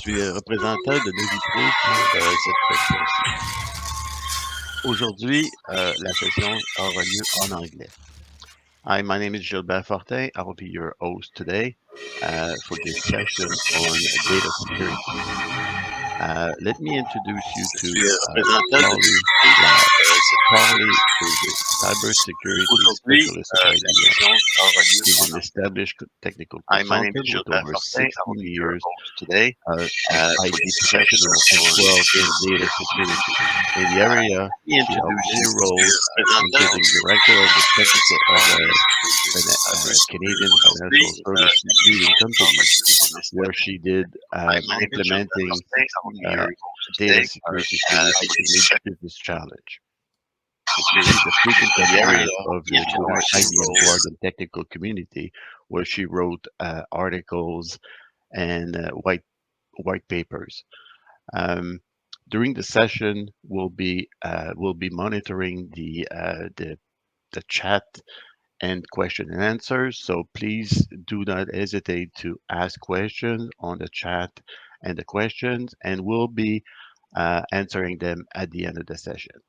suis représentant de Novitro pour cette session-ci. Aujourd'hui, la session aura lieu en anglais. Hi, my name is Gilbert Fortin. I will be your host today for this session on data security. Let me introduce you to Paulie Lau. Paulie is a cybersecurity specialist at IBM. She's an established technical consultant with over 16 years of IT professional and 12 in data security. In the area, she held many roles, including director of the technical of a Canadian financial services leading company, where she did implementing data security solutions to meet business challenge. She's a frequent contributor of the IBM Guardium technical community, where she wrote articles and white papers. During the session, we'll be monitoring the chat and question and answers. So please do not hesitate to ask questions on the chat and the questions, and we'll be answering them at the end of the session.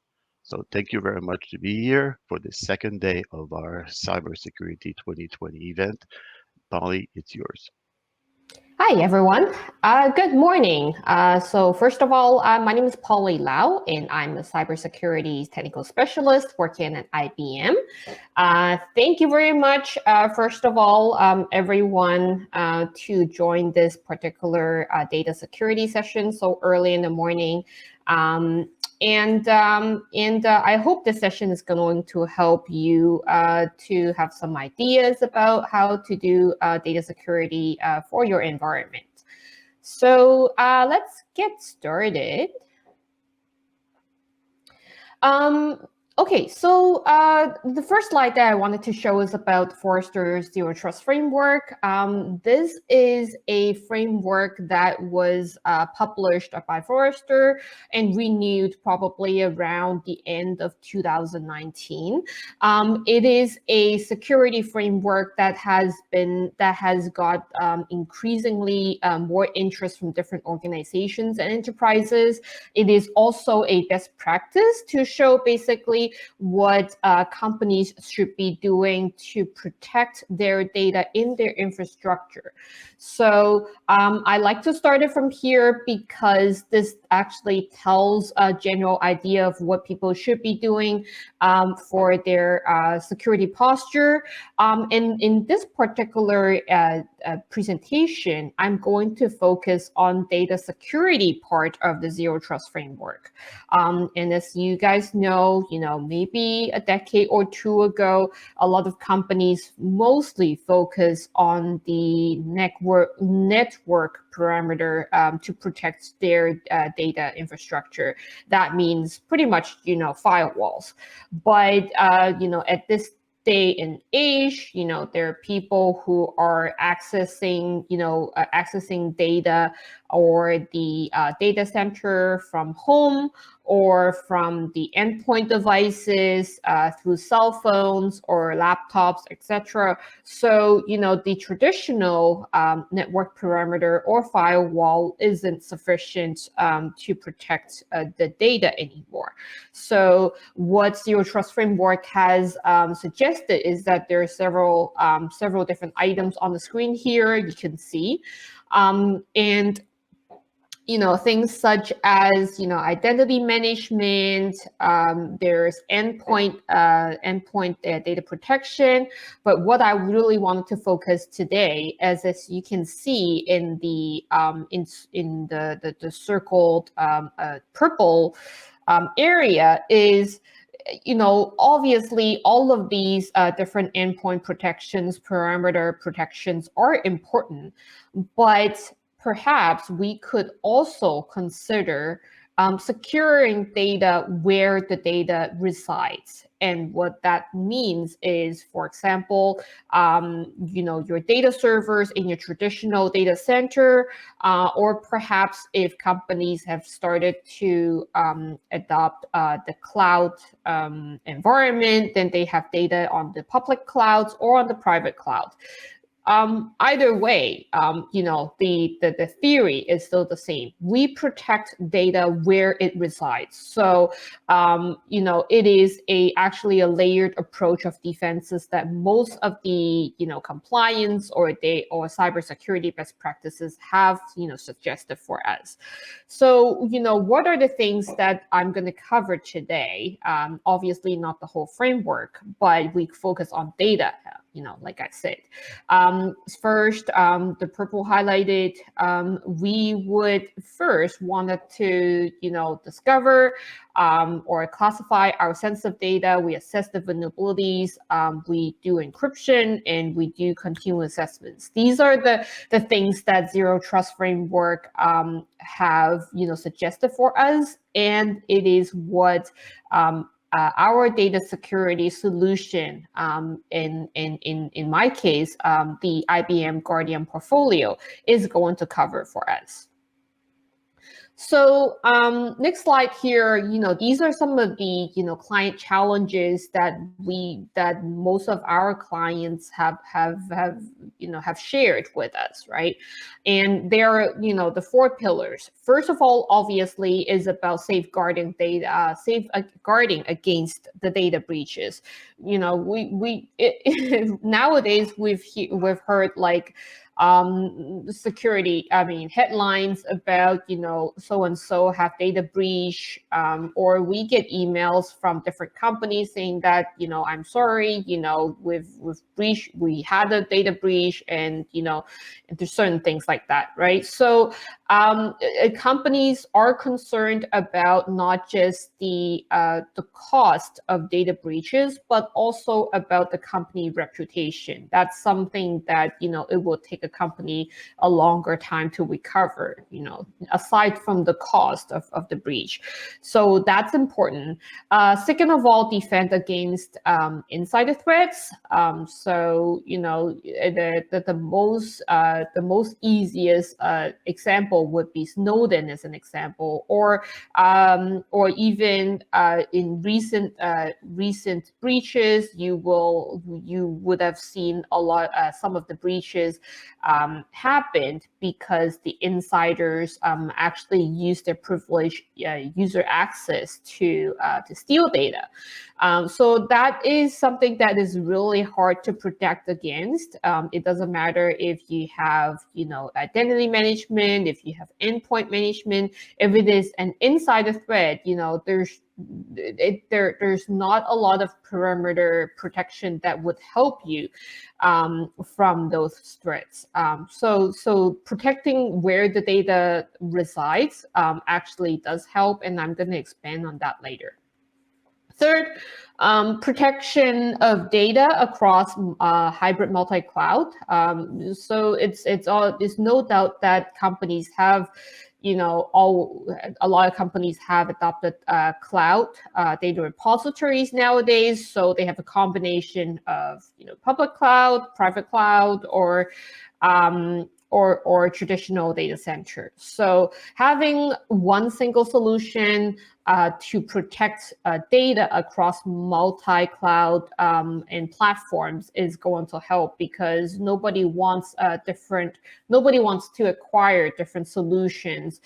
So thank you very much to be here for the second day of our Cybersecurity 2020 event. Polly, it's yours. Hi, everyone. Good morning. So first of all, my name is Paulie Lau, and I'm a cybersecurity technical specialist working at IBM. Thank you very much, first of all, everyone, to join this particular data security session so early in the morning. I hope this session is going to help you to have some ideas about how to do data security for your environment. So let's get started. Okay, so the first slide that I wanted to show is about Forrester's Zero Trust Framework. This is a framework that was published by Forrester and renewed probably around the end of 2019. It is a security framework that has got increasingly more interest from different organizations and enterprises. It is also a best practice to show basically what companies should be doing to protect their data in their infrastructure. So I like to start it from here because this actually tells a general idea of what people should be doing for their security posture. And in this particular presentation, I'm going to focus on data security part of the Zero Trust Framework. And as you guys know, maybe a decade or two ago, a lot of companies mostly focus on the network parameter to protect their data infrastructure. That means pretty much, firewalls. But, at this day and age, there are people who are accessing data or the data center from home or from the endpoint devices through cell phones or laptops, etc. So, the traditional network parameter or firewall isn't sufficient to protect the data anymore. So what Zero Trust Framework has suggested is that there are several different items on the screen here you can see. And things such as identity management, there's endpoint data protection. But what I really wanted to focus today, as you can see in the circled purple area, is obviously all of these different endpoint protections, parameter protections are important, but perhaps we could also consider securing data where the data resides. And what that means is, for example, your data servers in your traditional data center, or perhaps if companies have started to adopt the cloud environment, then they have data on the public clouds or on the private cloud. either way, the theory is still the same. We protect data where it resides. So, it is actually a layered approach of defenses that most of the, compliance or cybersecurity best practices have, suggested for us. So, what are the things that I'm going to cover today? Obviously not the whole framework, but we focus on data, like I said. First, the purple highlighted, we would first wanted to, discover or classify our sensitive data. We assess the vulnerabilities. We do encryption, and we do continuous assessments. These are the things that Zero Trust Framework have, suggested for us, and it is what our data security solution, in my case, the IBM Guardium portfolio, is going to cover for us. So next slide here, these are some of the, client challenges that most of our clients have shared with us, right? And they're, the four pillars. First of all, obviously, is about safeguarding data, safeguarding against the data breaches. Nowadays we've heard like security, headlines about, so and so have data breach, or we get emails from different companies saying that, I'm sorry, we had a data breach, and there's certain things like that, right? So companies are concerned about not just the cost of data breaches, but also about the company reputation. That's something that it will take a company a longer time to recover, aside from the cost of the breach. So that's important. Second of all, defend against insider threats. So the most easiest example would be Snowden as an example, or even in recent breaches, you would have seen a lot. Some of the breaches happened because the insiders actually used their privileged user access to steal data. So that is something that is really hard to protect against. It doesn't matter if you have, identity management, if you have endpoint management, if it is an insider threat, there's not a lot of perimeter protection that would help you from those threats. So protecting where the data resides actually does help, and I'm going to expand on that later. Third, protection of data across hybrid multi-cloud. So it's no doubt that companies have, a lot of companies have adopted cloud data repositories nowadays. So they have a combination of public cloud, private cloud, or traditional data center. So having one single solution to protect data across multi-cloud and platforms is going to help, because nobody wants to acquire different solutions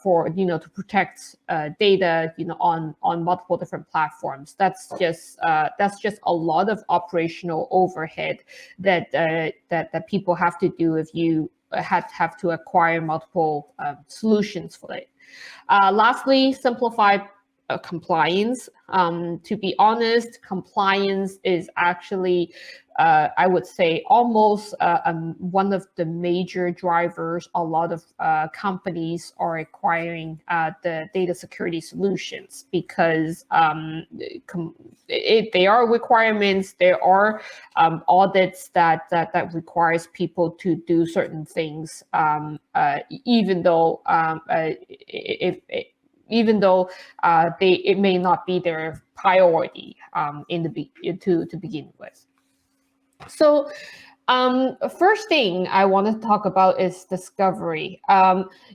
for to protect data on multiple different platforms. That's just a lot of operational overhead that people have to do if you have to acquire multiple solutions for it. Lastly, simplify compliance. To be honest, compliance is actually, I would say, almost one of the major drivers a lot of companies are acquiring the data security solutions, because there are requirements, there are audits that requires people to do certain things, even though it may not be their priority to begin with. So First thing I want to talk about is discovery.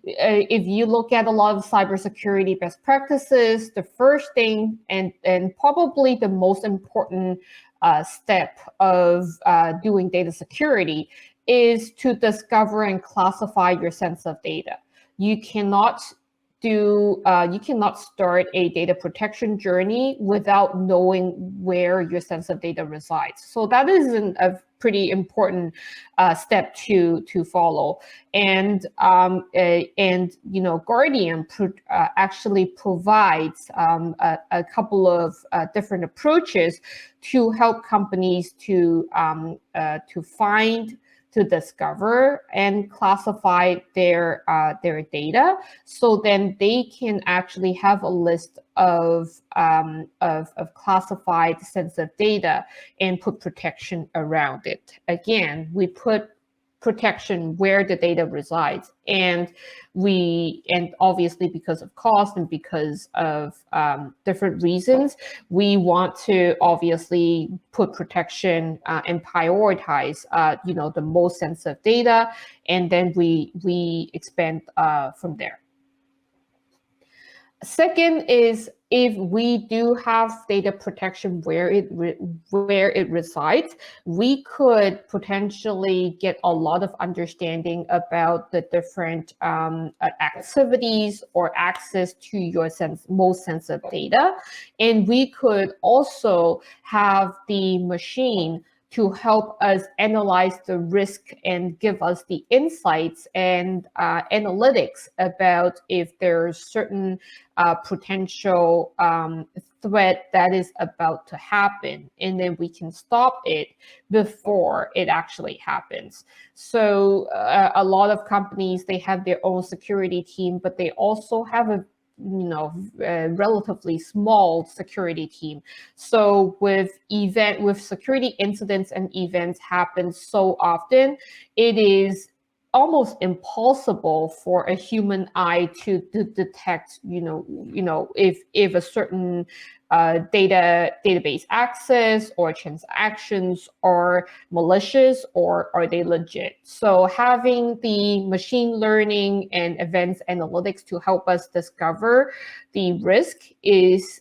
If you look at a lot of cybersecurity best practices, the first thing and probably the most important step of doing data security is to discover and classify your sensitive data. You cannot you cannot start a data protection journey without knowing where your sensitive data resides. So that is a pretty important step to follow. And Guardium actually provides a couple of different approaches to help companies to find, to discover and classify their data, so then they can actually have a list of classified sensitive data and put protection around it. Again, we put protection where the data resides, and obviously because of cost and because of different reasons, we want to obviously put protection and prioritize the most sensitive data, and then we expand from there. Second is, if we do have data protection where it resides, we could potentially get a lot of understanding about the different activities or access to your most sensitive data. And we could also have the machine to help us analyze the risk and give us the insights and analytics about if there's certain potential threat that is about to happen, and then we can stop it before it actually happens. So a lot of companies, they have their own security team, but they also have a relatively small security team. So with security incidents and events happen so often, it is almost impossible for a human eye to detect, if a certain database access or transactions are malicious or are they legit. So having the machine learning and advanced analytics to help us discover the risk is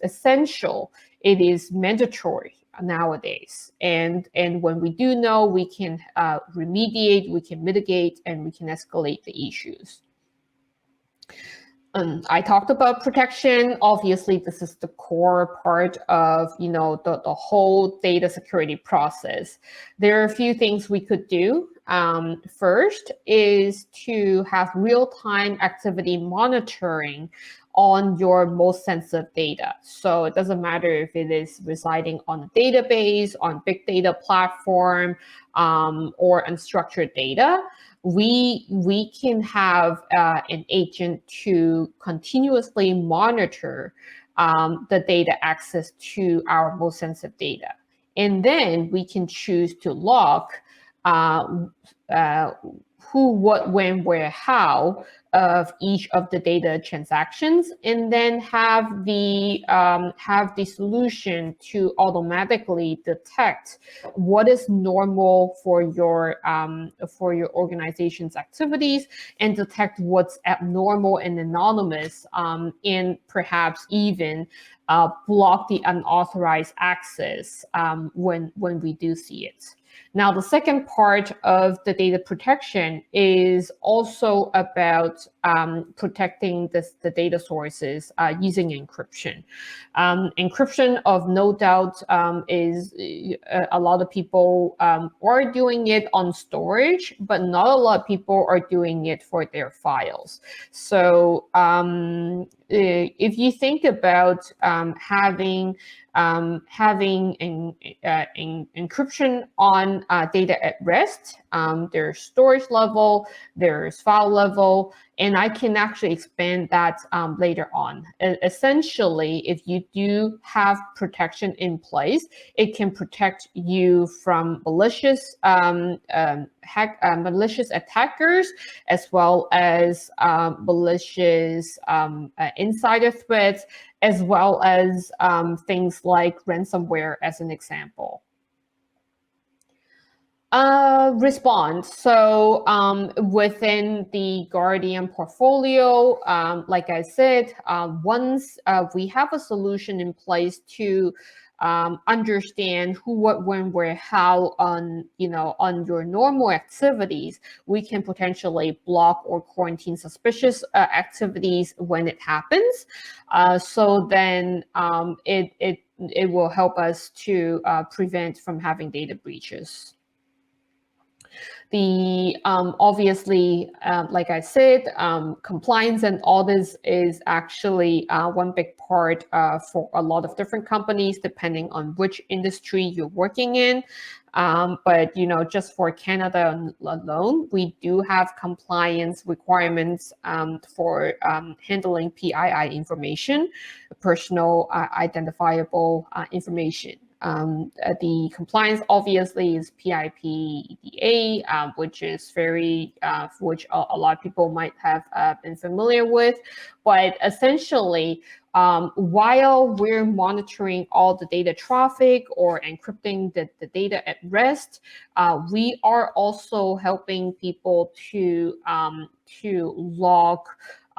essential. It is mandatory nowadays, and when we do know, we can remediate, we can mitigate, and we can escalate the issues. I talked about protection. Obviously, this is the core part of the whole data security process. There are a few things we could do. First is to have real-time activity monitoring on your most sensitive data. So it doesn't matter if it is residing on a database, on big data platform, or unstructured data. We can have an agent to continuously monitor the data access to our most sensitive data. And then we can choose to lock who, what, when, where, how of each of the data transactions, and then have the solution to automatically detect what is normal for your organization's activities, and detect what's abnormal and anonymous, and perhaps even block the unauthorized access when we do see it. Now, the second part of the data protection is also about protecting the data sources using encryption. Encryption, of no doubt, is a lot of people are doing it on storage, but not a lot of people are doing it for their files. So if you think about having encryption on data at rest, there's storage level, there's file level, and I can actually expand that later on. Essentially, if you do have protection in place, it can protect you from malicious attackers, as well as malicious insider threats, as well as things like ransomware, as an example. Respond. So within the Guardian portfolio, like I said, once we have a solution in place to understand who, what, when, where, how on on your normal activities, we can potentially block or quarantine suspicious activities when it happens. So then it will help us to prevent from having data breaches. The obviously, like I said, compliance and audits is actually one big part for a lot of different companies, depending on which industry you're working in. But just for Canada alone, we do have compliance requirements for handling PII information, personal identifiable information. The compliance obviously is PIPEDA, which is which a lot of people might have been familiar with. But essentially, while we're monitoring all the data traffic or encrypting the data at rest, we are also helping people to log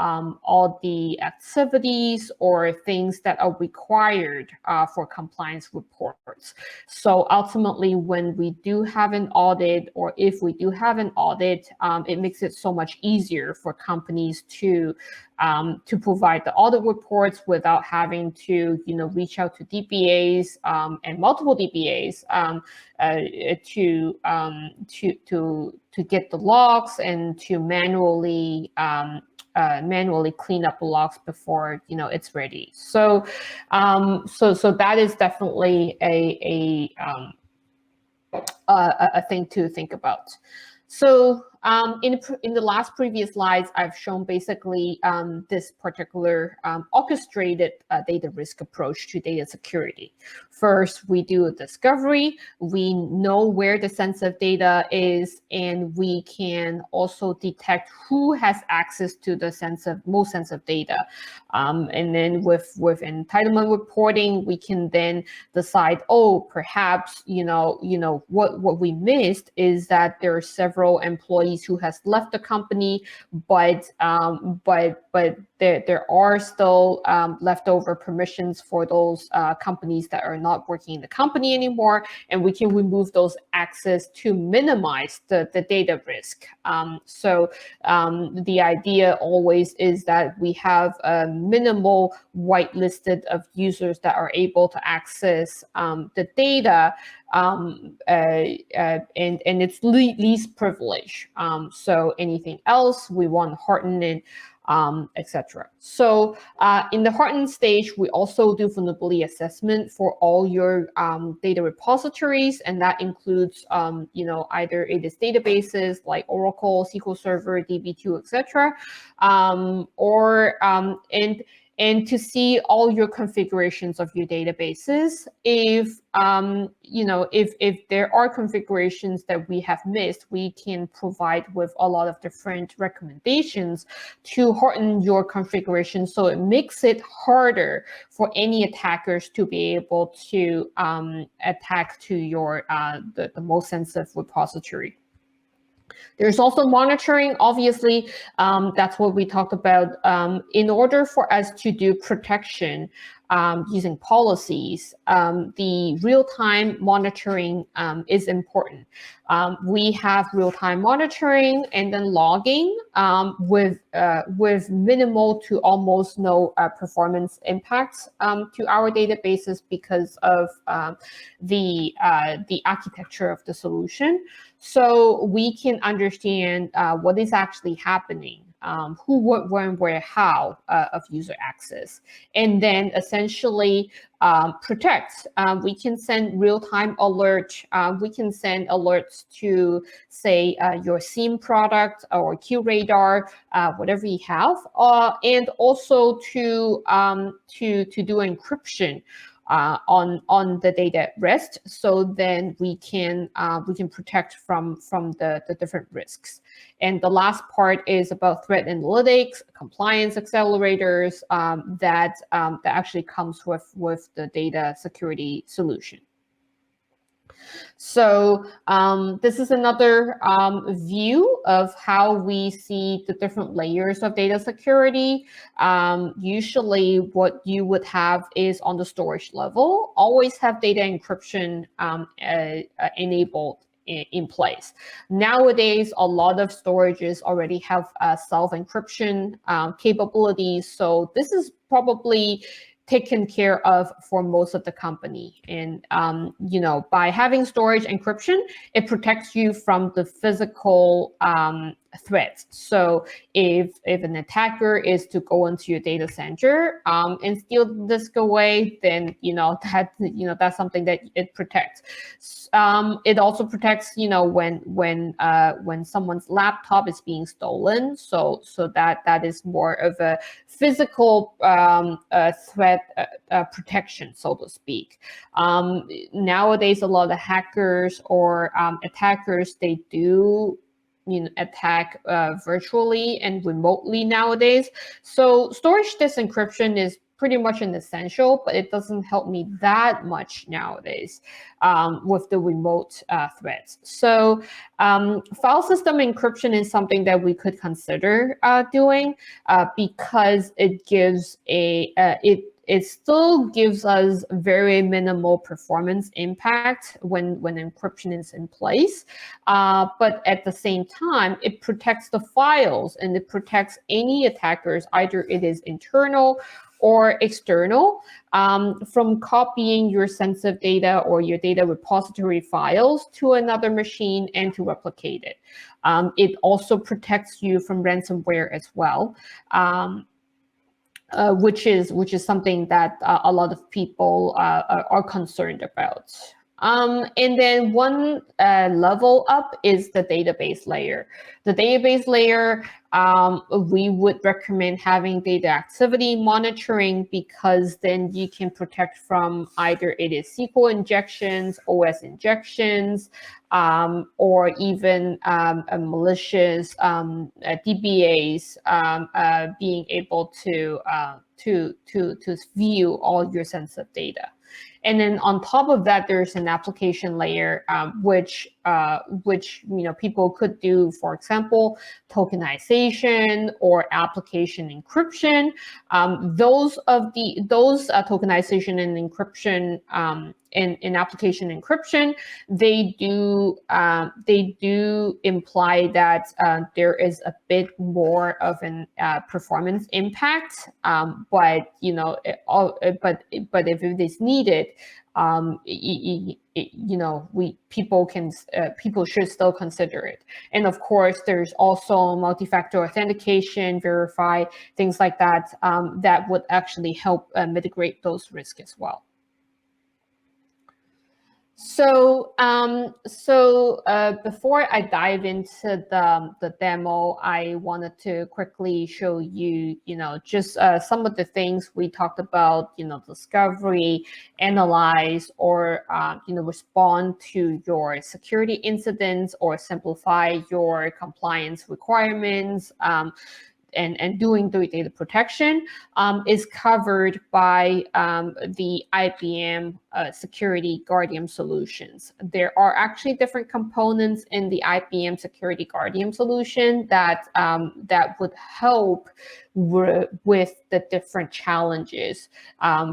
all the activities or things that are required for compliance reports. So ultimately, when we do have an audit, or if we do have an audit, it makes it so much easier for companies to provide the audit reports without having to reach out to DBAs and multiple DBAs to get the logs and to manually clean up the logs before it's ready. So so that is definitely a thing to think about. So in the last previous slides, I've shown basically this particular orchestrated data risk approach to data security. First, we do a discovery. We know where the sensitive data is, and we can also detect who has access to the most sensitive data. And then with entitlement reporting, we can then decide, oh, perhaps what we missed is that there are several employees who has left the company, but there are still leftover permissions for those companies that are not working in the company anymore, and we can remove those access to minimize the data risk. So the idea always is that we have a minimal whitelisted of users that are able to access the data, and it's least privilege. So anything else, we want to harden it, etc. So in the harden stage, we also do vulnerability assessment for all your data repositories, and that includes either it is databases like Oracle, SQL Server, DB2, etc. And to see all your configurations of your databases. If if there are configurations that we have missed, we can provide with a lot of different recommendations to harden your configuration, so it makes it harder for any attackers to be able to attack to your the most sensitive repository. There's also monitoring, obviously, that's what we talked about. In order for us to do protection using policies, the real-time monitoring is important. We have real-time monitoring and then logging with minimal to almost no performance impacts to our databases because of the architecture of the solution. So we can understand what is actually happening, who, what, when, where, how of user access, and then essentially protect. We can send real-time alert. We can send alerts to, say, your SIEM product or QRadar, whatever you have, and also to do encryption on the data at rest, so then we can protect from the different risks. And the last part is about threat analytics, compliance accelerators that actually comes with the data security solution. So this is another view of how we see the different layers of data security. Usually what you would have is on the storage level, always have data encryption enabled in place. Nowadays, a lot of storages already have self-encryption capabilities. So this is probably taken care of for most of the company. And, by having storage encryption, it protects you from the physical threats. So if an attacker is to go into your data center and steal the disk away, then that's something that it protects. It also protects when someone's laptop is being stolen. So that is more of a physical threat protection, so to speak. Nowadays, a lot of hackers or attackers, they do attack virtually and remotely nowadays. So storage disk encryption is pretty much an essential, but it doesn't help me that much nowadays with the remote threats. So file system encryption is something that we could consider doing because it gives it still gives us very minimal performance impact when encryption is in place. But at the same time, it protects the files and it protects any attackers, either it is internal or external, from copying your sensitive data or your data repository files to another machine and to replicate it. It also protects you from ransomware as well. Which is something that a lot of people are concerned about. And then one level up is the database layer. The database layer, we would recommend having data activity monitoring, because then you can protect from either it is SQL injections, OS injections, or even malicious DBAs being able to view all your sensitive data. And then on top of that, there's an application layer, which people could do, for example, tokenization or application encryption. Those tokenization and encryption in application encryption, they do imply that there is a bit more of an performance impact, but if it is needed, people should still consider it. And of course, there's also multi-factor authentication, verify, things like that, that would actually help mitigate those risks as well. So, before I dive into the demo, I wanted to quickly show you, just some of the things we talked about, discovery, analyze, or, respond to your security incidents, or simplify your compliance requirements, and doing the data protection is covered by the IBM Security Guardium solutions. There are actually different components in the IBM Security Guardium solution that would help with the different challenges.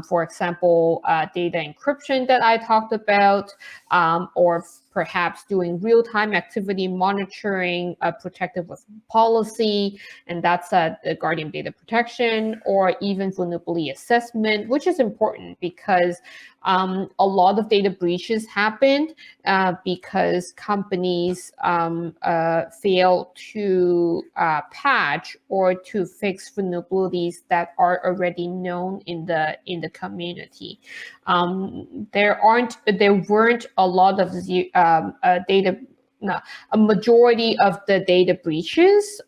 For example, data encryption that I talked about, or perhaps doing real-time activity monitoring, protected with policy, and that's the Guardium data protection, or even vulnerability assessment, which is important because a lot of data breaches happened because companies fail to patch or to fix vulnerabilities that are already known in the community. There weren't a lot of a majority of the data breaches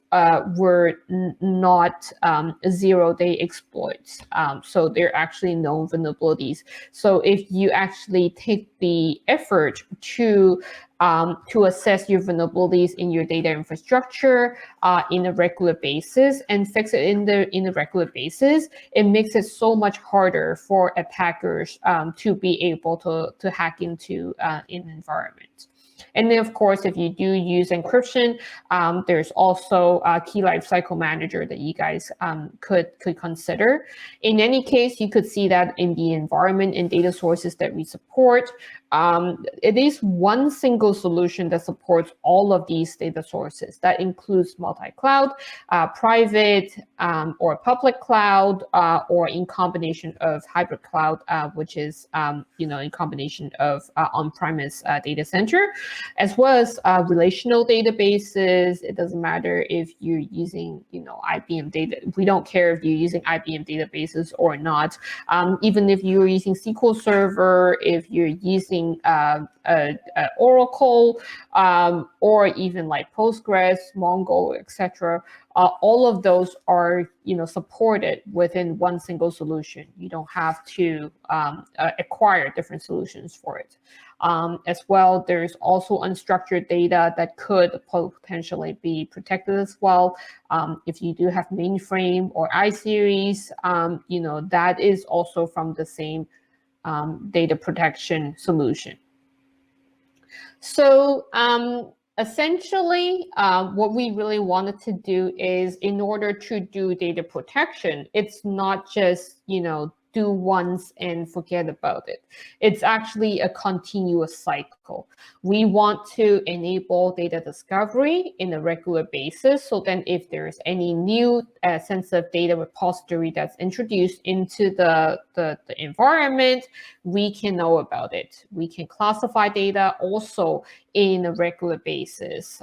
were not zero-day exploits. So they're actually known vulnerabilities. So if you actually take the effort to assess your vulnerabilities in your data infrastructure in a regular basis and fix it in a regular basis, it makes it so much harder for attackers to be able to hack into an environment. And then, of course, if you do use encryption, there's also a key lifecycle manager that you guys could consider. In any case, you could see that in the environment and data sources that we support, it is one single solution that supports all of these data sources. That includes multi-cloud, private or public cloud, or in combination of hybrid cloud, which is in combination of on-premise data center, as well as relational databases. It doesn't matter if you're using IBM data. We don't care if you're using IBM databases or not. Even if you're using SQL Server, if you're using Oracle, or even like Postgres, Mongo, etc. All of those are supported within one single solution. You don't have to acquire different solutions for it. As well, there's also unstructured data that could potentially be protected as well. If you do have mainframe or iSeries, that is also from the same data protection solution. So essentially, what we really wanted to do is, in order to do data protection, it's not just, do once and forget about it. It's actually a continuous cycle. We want to enable data discovery in a regular basis. So then if there's any new sensitive data repository that's introduced into the environment, we can know about it. We can classify data also in a regular basis.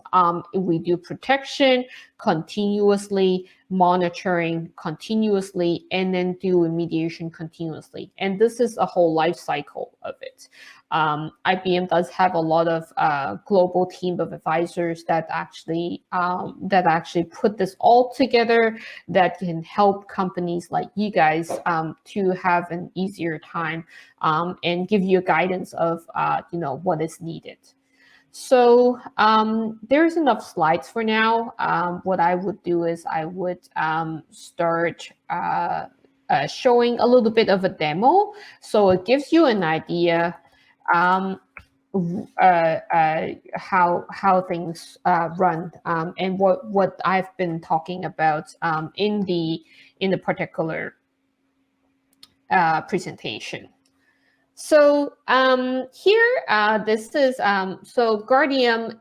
We do protection continuously, monitoring continuously, and then do remediation continuously. And this is a whole life cycle of it. IBM does have a lot of global team of advisors that actually put this all together, that can help companies like you guys to have an easier time and give you guidance of what is needed. So there's enough slides for now. What I would do is I would start showing a little bit of a demo, so it gives you an idea how things run and what I've been talking about in the particular presentation. So here, this is, so Guardium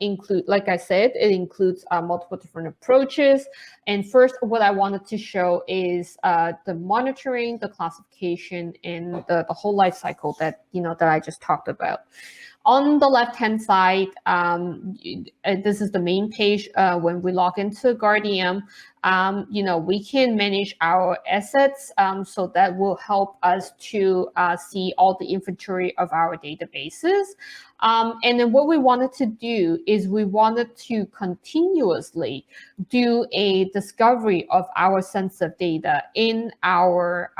like I said, it includes multiple different approaches. And first, what I wanted to show is the monitoring, the classification, and the whole life cycle that, that I just talked about. On the left-hand side, this is the main page. When we log into Guardium, we can manage our assets, so that will help us to see all the inventory of our databases. And then what we wanted to do is we wanted to continuously do a discovery of our sensitive data in our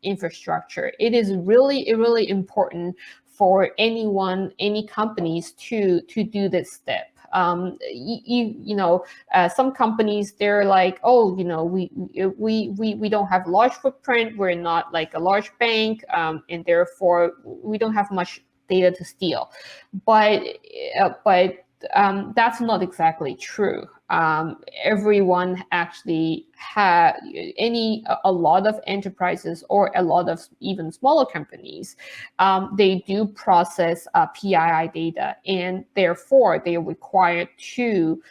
infrastructure. It is really important for any companies to do this step. Some companies, they're like, oh, we don't have large footprint, we're not like a large bank, and therefore we don't have much data to steal. But that's not exactly true. Everyone actually a lot of enterprises or a lot of even smaller companies, they do process PII data, and therefore they are required to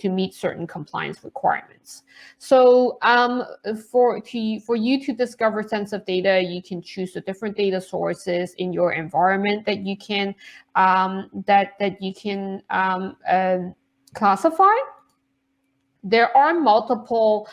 meet certain compliance requirements. So for you to discover sensitive data, you can choose the different data sources in your environment that you can classify. There are multiple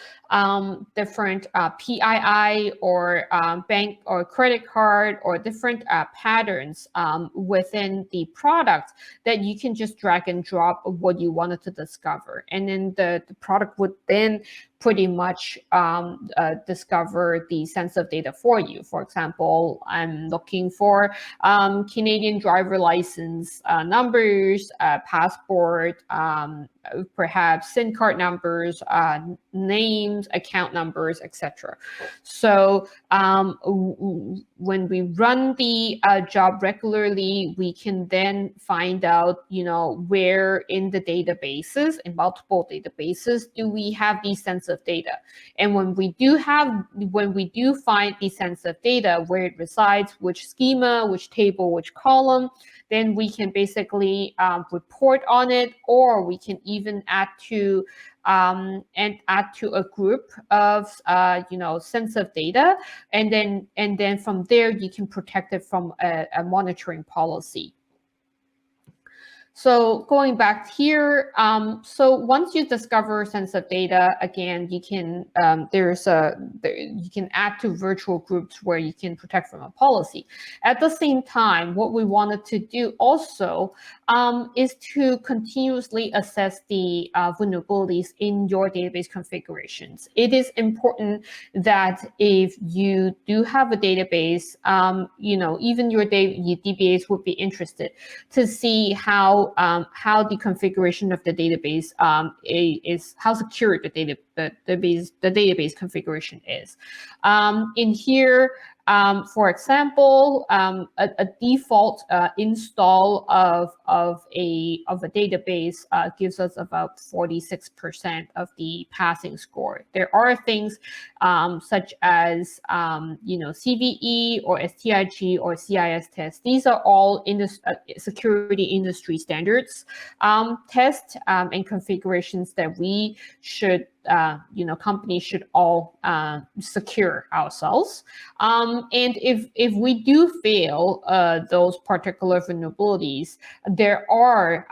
different PII or bank or credit card or different patterns within the product that you can just drag and drop what you wanted to discover. And then the product would then pretty much discover the sensitive data for you. For example, I'm looking for Canadian driver license numbers, passport, perhaps SIM card numbers, names, account numbers, etc. So when we run the job regularly, we can then find out, where in the databases, in multiple databases, do we have these sensitive data. And when we do find these sensitive data, where it resides, which schema, which table, which column, then we can basically report on it, or we can even add to a group of sensitive data, and then from there you can protect it from a monitoring policy. So going back here, so once you discover sensitive data, again, you can you can add to virtual groups where you can protect from a policy. At the same time, what we wanted to do also is to continuously assess the vulnerabilities in your database configurations. It is important that if you do have a database, even your DBAs would be interested to see how the configuration of the database is, how secure the database configuration is. In here, for example, a default install of a database gives us about 46% of the passing score. There are things such as CVE or STIG or CIS tests. These are all security industry standards tests and configurations that we should companies should all secure ourselves. And if we do fail those particular vulnerabilities, there are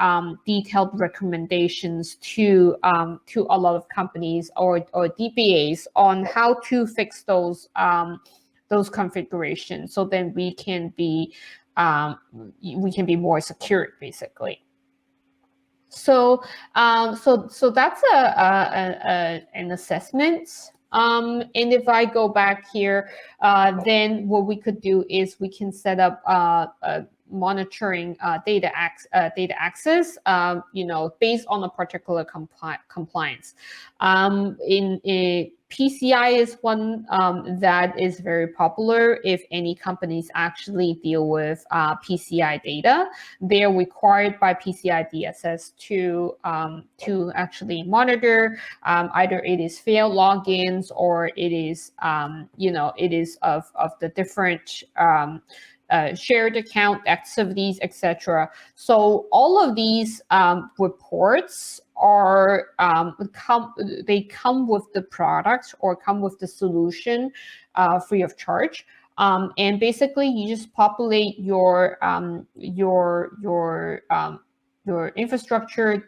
detailed recommendations to a lot of companies or DBAs on how to fix those configurations, so then we can be more secure, basically. So that's an assessment. And if I go back here, then what we could do is we can set up monitoring data access, based on a particular compliance. In PCI is one that is very popular. If any companies actually deal with PCI data, they are required by PCI DSS to actually monitor either it is failed logins or it is it is of the different shared account activities, etc. So all of these reports are they come with the product or come with the solution free of charge. And basically, you just populate your infrastructure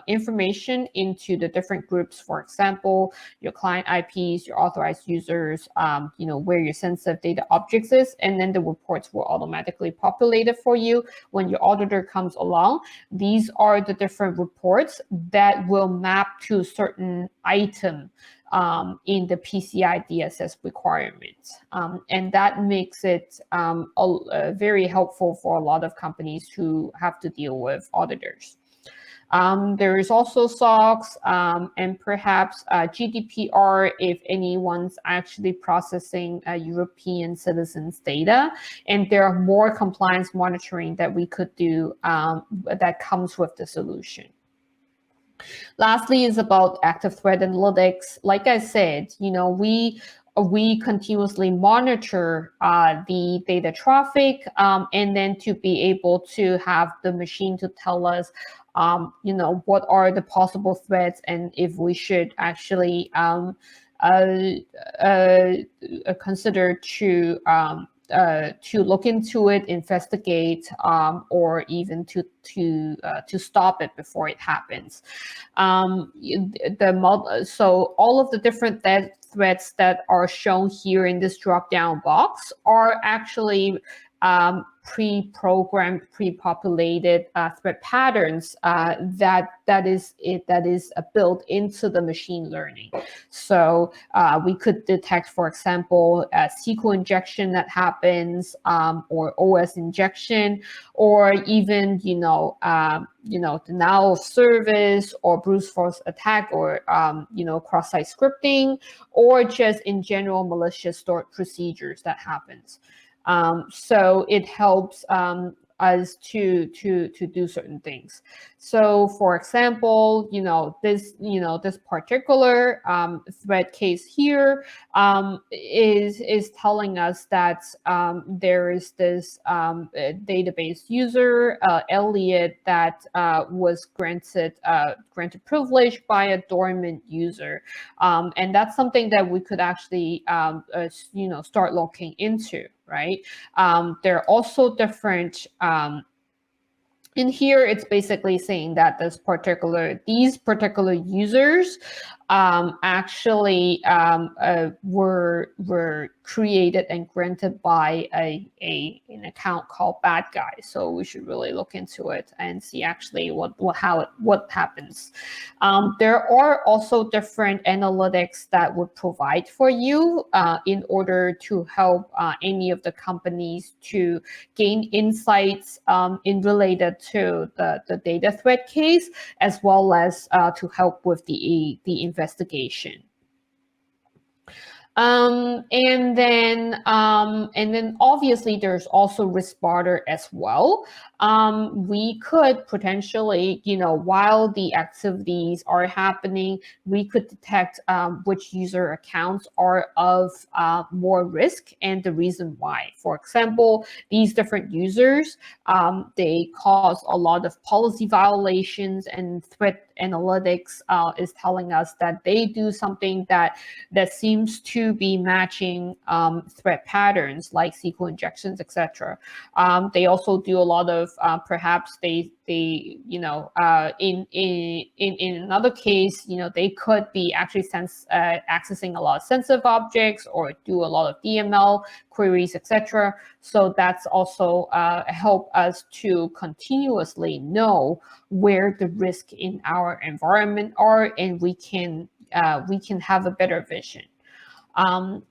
information into the different groups. For example, your client IPs, your authorized users, where your sensitive data objects is, and then the reports will automatically populate it for you when your auditor comes along. These are the different reports that will map to a certain item in the PCI DSS requirements. And that makes it very helpful for a lot of companies who have to deal with auditors. There is also SOX and perhaps GDPR if anyone's actually processing European citizens' data. And there are more compliance monitoring that we could do that comes with the solution. Lastly is about active threat analytics. Like I said, we continuously monitor the data traffic, and then to be able to have the machine to tell us, what are the possible threats, and if we should actually consider look into it, investigate, or even to stop it before it happens. So all of the different threats that are shown here in this drop-down box are actually pre-programmed, pre-populated threat patterns that is built into the machine learning. So we could detect, for example, a SQL injection that happens, or OS injection, or even denial of service, or brute force attack, or cross-site scripting, or just in general malicious stored procedures that happens. So it helps us to do certain things. So, for example, this particular threat case here is telling us that there is this database user, Elliot, that was granted privilege by a dormant user, and that's something that we could actually start looking into, right? There are also different in here, it's basically saying that these particular users actually were created and granted by an account called Bad Guy. So we should really look into it and see actually what happens. There are also different analytics that would provide for you in order to help any of the companies to gain insights in related to the data threat case, as well as to help with the investigation. And then obviously there's also RiskSpotter as well. We could potentially, while the activities are happening, we could detect which user accounts are of more risk and the reason why. For example, these different users, they cause a lot of policy violations, and threat analytics is telling us that they do something that seems to be matching threat patterns like SQL injections, etc. They also do a lot of perhaps they in another case, they could be actually accessing a lot of sensitive objects, or do a lot of DML queries, etc. So that's also help us to continuously know where the risk in our environment are, and we can have a better vision.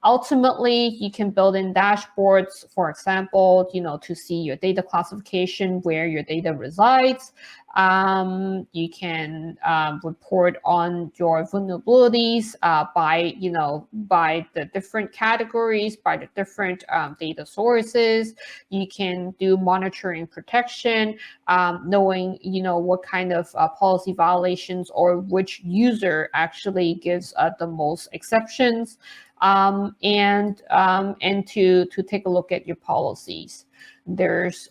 Ultimately, you can build in dashboards, for example, to see your data classification, where your data resides. You can report on your vulnerabilities by the different categories, by the different data sources. You can do monitoring protection, knowing what kind of policy violations or which user actually gives the most exceptions. And to take a look at your policies. There's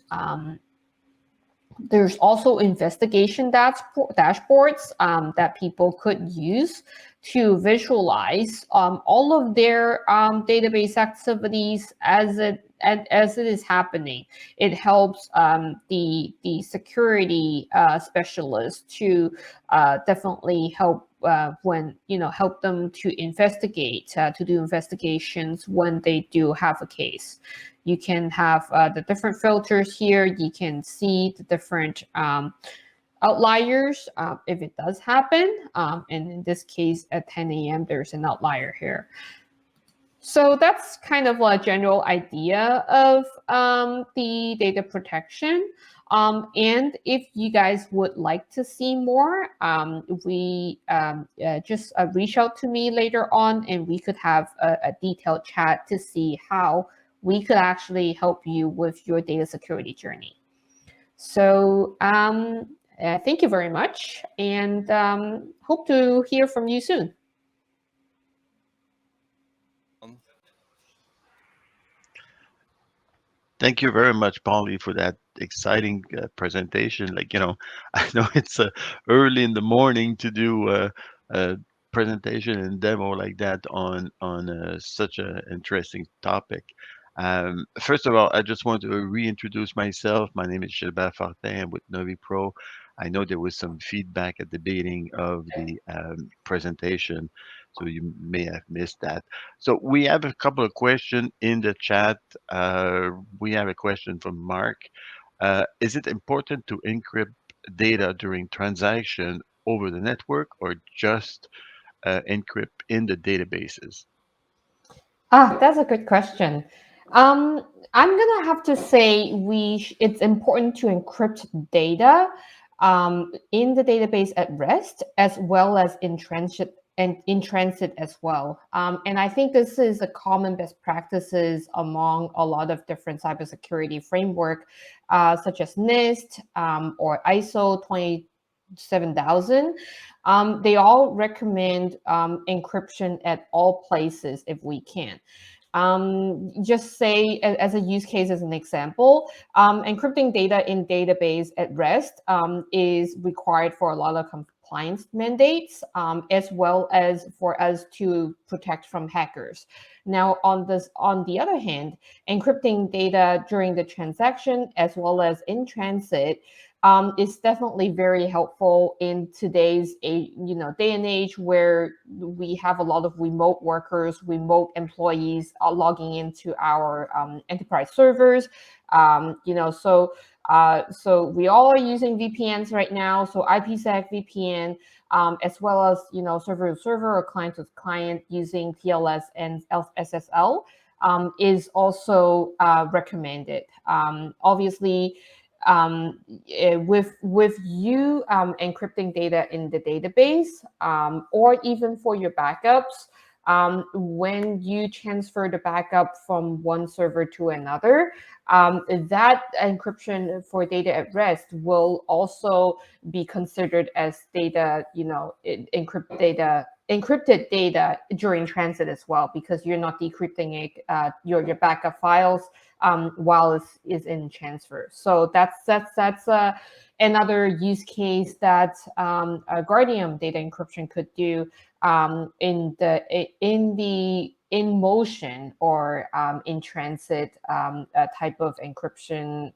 also investigation dashboards that people could use to visualize all of their database activities as it is happening. It helps the security specialist to definitely help help them to investigate, to do investigations when they do have a case. You can have the different filters here. You can see the different outliers if it does happen. And in this case, at 10 a.m., there's an outlier here. So that's kind of a general idea of the data protection. And if you guys would like to see more, we just reach out to me later on, and we could have a detailed chat to see how we could actually help you with your data security journey. So thank you very much, and hope to hear from you soon. Thank you very much, Polly, for that exciting presentation. I know it's early in the morning to do a presentation and demo like that on such an interesting topic. First of all, I just want to reintroduce myself. My name is Gilbert Fortin. I'm with Novi Pro. I know there was some feedback at the beginning of the presentation, so you may have missed that. So we have a couple of questions in the chat. We have a question from Mark. Is it important to encrypt data during transaction over the network or just encrypt in the databases? That's a good question. Um, I'm gonna have to say it's important to encrypt data in the database at rest as well as in transit and in transit as well. And I think this is a common best practices among a lot of different cybersecurity framework, such as NIST or ISO 27000. They all recommend encryption at all places if we can. Just say as a use case, as an example, encrypting data in database at rest is required for a lot of compliance mandates, as well as for us to protect from hackers. Now, on the other hand, encrypting data during the transaction as well as in transit is definitely very helpful in today's day and age where we have a lot of remote workers, remote employees logging into our enterprise servers. So we all are using VPNs right now. So IPsec VPN, as well as server to server or client to client using TLS and SSL. Is also recommended. Obviously, with you encrypting data in the database or even for your backups, when you transfer the backup from one server to another, that encryption for data at rest will also be considered as data, encrypted data during transit as well, because you're not decrypting it, your backup files while it's in transfer. So that's another use case that a Guardium data encryption could do in motion or in transit type of encryption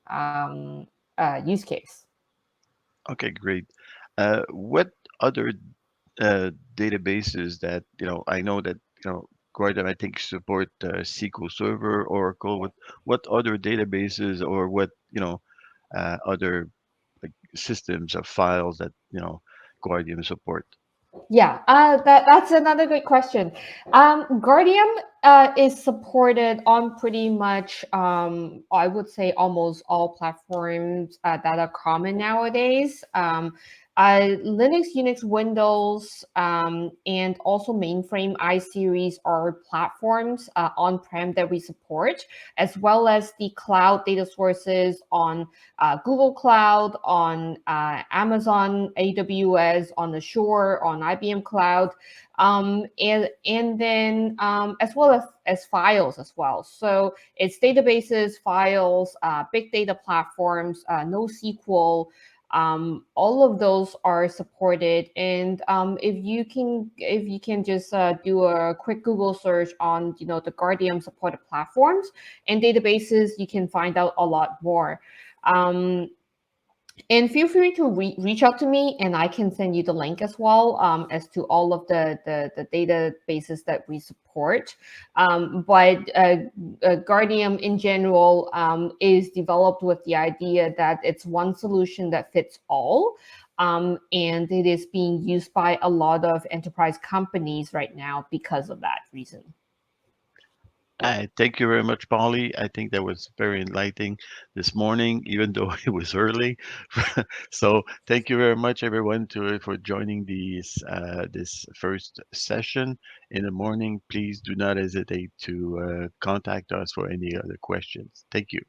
use case. Okay, great. What other databases that, I know that, Guardian, I think, support SQL Server, Oracle. What other databases or what, other like systems of files that, Guardian support? Yeah, that's another good question. Guardium is supported on pretty much, I would say, almost all platforms that are common nowadays. Linux, Unix, Windows, and also mainframe iSeries are platforms on-prem that we support, as well as the cloud data sources on Google Cloud, on Amazon AWS, on Azure, on IBM Cloud, and then as well as files as well. So it's databases, files, big data platforms, NoSQL. All of those are supported, and if you can just do a quick Google search on the Guardium supported platforms and databases, you can find out a lot more. Um, and feel free to reach out to me, and I can send you the link as well as to all of the databases that we support. But Guardium in general is developed with the idea that it's one solution that fits all. And it is being used by a lot of enterprise companies right now because of that reason. Thank you very much, Polly. I think that was very enlightening this morning, even though it was early. So thank you very much, everyone, for joining this first session in the morning. Please do not hesitate to contact us for any other questions. Thank you.